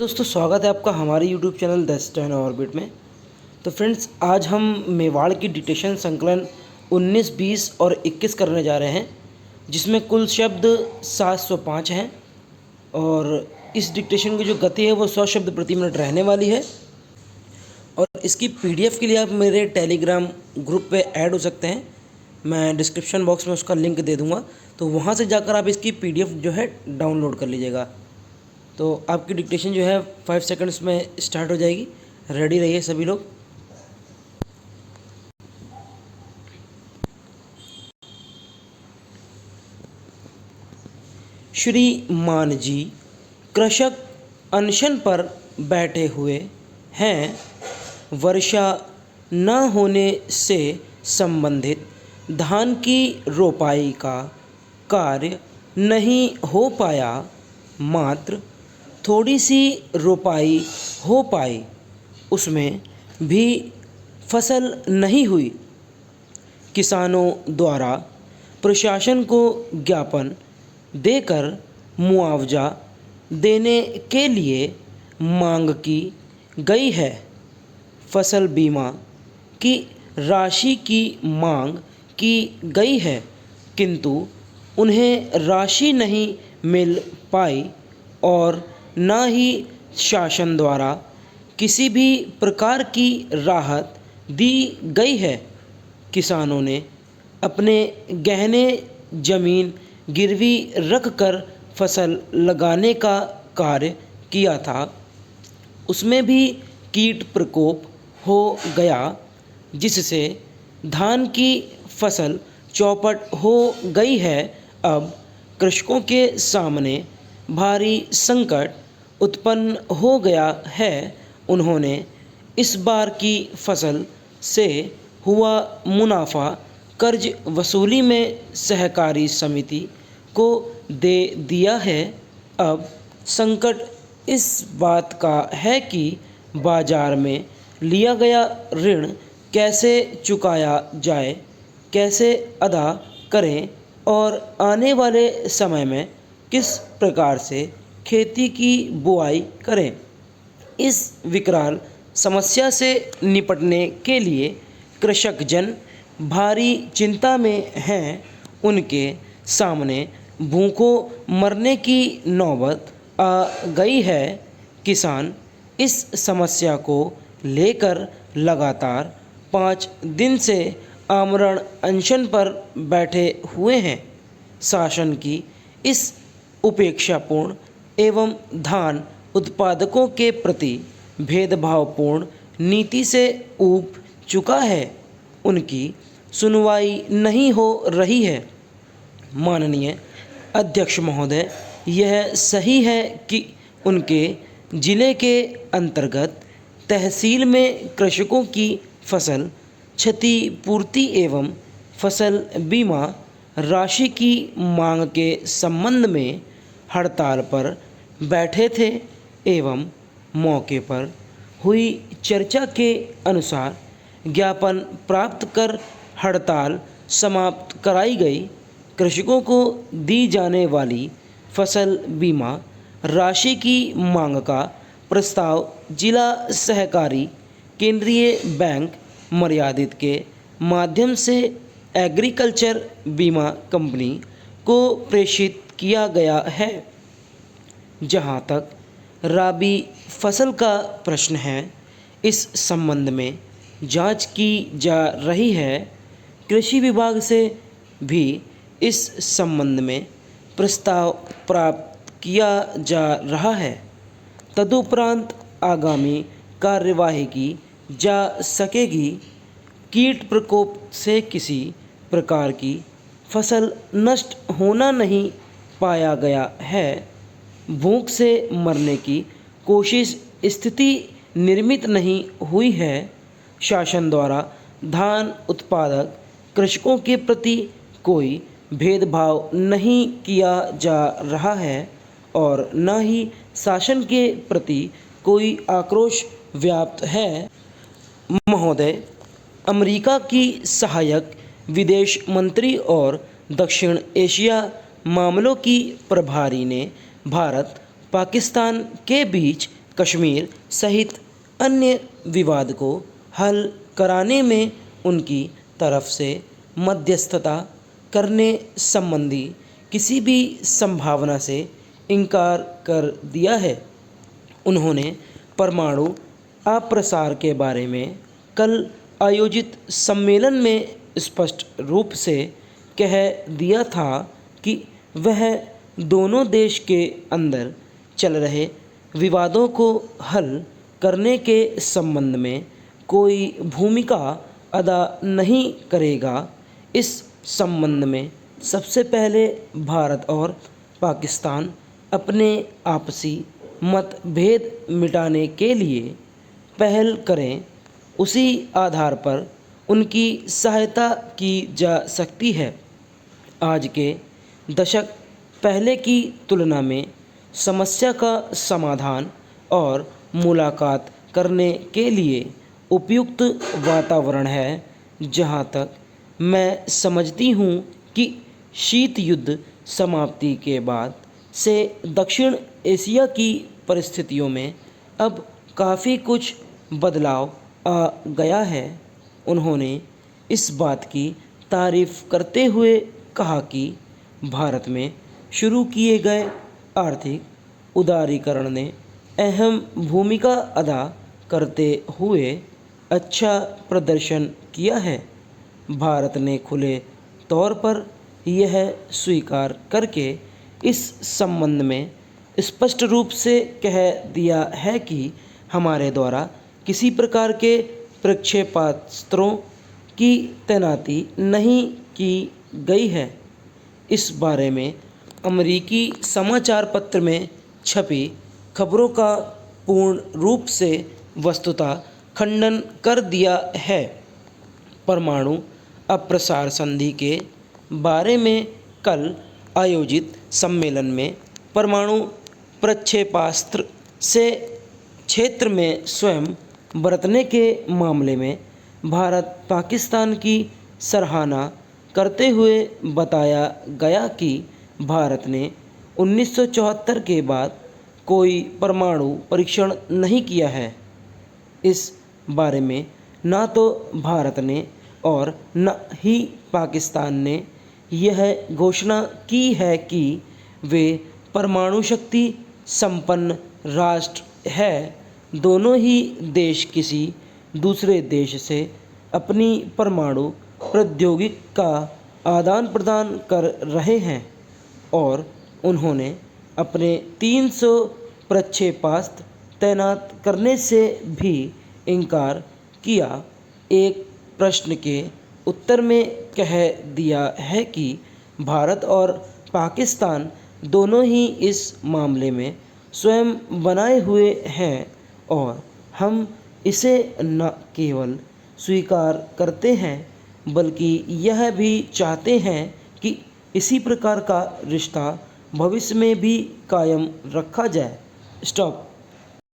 दोस्तों, स्वागत है आपका हमारे YouTube channel the stand orbit में। तो फ्रेंड्स, आज हम मेवाड़ की डिक्टेशन संकलन 19, 20 और 21 करने जा रहे हैं, जिसमें कुल शब्द 705 हैं और इस डिक्टेशन की जो गति है वो 100 शब्द प्रति मिनट रहने वाली है। और इसकी PDF के लिए आप मेरे टेलीग्राम ग्रुप पे ऐड हो सकते हैं। मैं डिस्क्रिप्शन बॉक्स में उसका लिंक दे दूँगा, तो वहाँ से जाकर आप इसकी PDF जो है डाउनलोड कर लीजिएगा। तो आपकी डिक्टेशन जो है 5 सेकंड्स में स्टार्ट हो जाएगी। रेडी रहिए सभी लोग। श्रीमान जी कृषक अनशन पर बैठे हुए हैं। वर्षा न होने से संबंधित धान की रोपाई का कार्य नहीं हो पाया, मात्र थोड़ी सी रोपाई हो पाई, उसमें भी फसल नहीं हुई। किसानों द्वारा प्रशासन को ज्ञापन देकर मुआवजा देने के लिए मांग की गई है। फसल बीमा की राशि की मांग की गई है, किंतु उन्हें राशि नहीं मिल पाई और न ही शासन द्वारा किसी भी प्रकार की राहत दी गई है। किसानों ने अपने गहने जमीन गिरवी रखकर फसल लगाने का कार्य किया था, उसमें भी कीट प्रकोप हो गया, जिससे धान की फसल चौपट हो गई है। अब कृषकों के सामने भारी संकट उत्पन्न हो गया है। उन्होंने इस बार की फसल से हुआ मुनाफा कर्ज वसूली में सहकारी समिति को दे दिया है। अब संकट इस बात का है कि बाजार में लिया गया ऋण कैसे चुकाया जाए, कैसे अदा करें और आने वाले समय में किस प्रकार से खेती की बुआई करें। इस विकराल समस्या से निपटने के लिए कृषक जन भारी चिंता में हैं। उनके सामने भूखों मरने की नौबत आ गई है। किसान इस समस्या को लेकर लगातार 5 दिन से आमरण अनशन पर बैठे हुए हैं। शासन की इस उपेक्षापूर्ण एवं धान उत्पादकों के प्रति भेदभावपूर्ण नीति से ऊब चुका है। उनकी सुनवाई नहीं हो रही है। माननीय अध्यक्ष महोदय, यह सही है कि उनके जिले के अंतर्गत तहसील में कृषकों की फसल क्षतिपूर्ति एवं फसल बीमा राशि की मांग के संबंध में हड़ताल पर बैठे थे एवं मौके पर हुई चर्चा के अनुसार ज्ञापन प्राप्त कर हड़ताल समाप्त कराई गई। कृषकों को दी जाने वाली फसल बीमा राशि की मांग का प्रस्ताव जिला सहकारी केंद्रीय बैंक मर्यादित के माध्यम से एग्रीकल्चर बीमा कंपनी को प्रेषित किया गया है। जहां तक राबी फसल का प्रश्न है, इस संबंध में जांच की जा रही है। कृषि विभाग से भी इस संबंध में प्रस्ताव प्राप्त किया जा रहा है। तदुपरांत आगामी कार्यवाही की जा सकेगी। कीट प्रकोप से किसी प्रकार की फसल नष्ट होना नहीं पाया गया है। भूख से मरने की कोशिश स्थिति निर्मित नहीं हुई है। शासन द्वारा धान उत्पादक कृषकों के प्रति कोई भेदभाव नहीं किया जा रहा है और न ही शासन के प्रति कोई आक्रोश व्याप्त है। महोदय, अमेरिका की सहायक विदेश मंत्री और दक्षिण एशिया मामलों की प्रभारी ने भारत पाकिस्तान के बीच कश्मीर सहित अन्य विवाद को हल कराने में उनकी तरफ से मध्यस्थता करने संबंधी किसी भी संभावना से इनकार कर दिया है। उन्होंने परमाणु अप्रसार के बारे में कल आयोजित सम्मेलन में स्पष्ट रूप से कह दिया था कि वह दोनों देश के अंदर चल रहे विवादों को हल करने के संबंध में कोई भूमिका अदा नहीं करेगा। इस संबंध में सबसे पहले भारत और पाकिस्तान अपने आपसी मतभेद मिटाने के लिए पहल करें, उसी आधार पर उनकी सहायता की जा सकती है। आज के दशक पहले की तुलना में समस्या का समाधान और मुलाकात करने के लिए उपयुक्त वातावरण है। जहाँ तक मैं समझती हूँ कि शीत युद्ध समाप्ति के बाद से दक्षिण एशिया की परिस्थितियों में अब काफ़ी कुछ बदलाव आ गया है। उन्होंने इस बात की तारीफ करते हुए कहा कि भारत में शुरू किए गए आर्थिक उदारीकरण ने अहम भूमिका अदा करते हुए अच्छा प्रदर्शन किया है। भारत ने खुले तौर पर यह स्वीकार करके इस संबंध में स्पष्ट रूप से कह दिया है कि हमारे द्वारा किसी प्रकार के प्रक्षेपास्त्रों की तैनाती नहीं की गई है। इस बारे में अमेरिकी समाचार पत्र में छपी खबरों का पूर्ण रूप से वस्तुतः खंडन कर दिया है। परमाणु अप्रसार संधि के बारे में कल आयोजित सम्मेलन में परमाणु प्रक्षेपास्त्र से क्षेत्र में स्वयं बरतने के मामले में भारत पाकिस्तान की सराहना करते हुए बताया गया कि भारत ने 1974 के बाद कोई परमाणु परीक्षण नहीं किया है। इस बारे में न तो भारत ने और न ही पाकिस्तान ने यह घोषणा की है कि वे परमाणु शक्ति संपन्न राष्ट्र है। दोनों ही देश किसी दूसरे देश से अपनी परमाणु प्रौद्योगिकी का आदान प्रदान कर रहे हैं और उन्होंने अपने 300 प्रक्षेपास्त्र तैनात करने से भी इनकार किया। एक प्रश्न के उत्तर में कह दिया है कि भारत और पाकिस्तान दोनों ही इस मामले में स्वयं बनाए हुए हैं और हम इसे न केवल स्वीकार करते हैं बल्कि यह भी चाहते हैं कि इसी प्रकार का रिश्ता भविष्य में भी कायम रखा जाए। स्टॉप।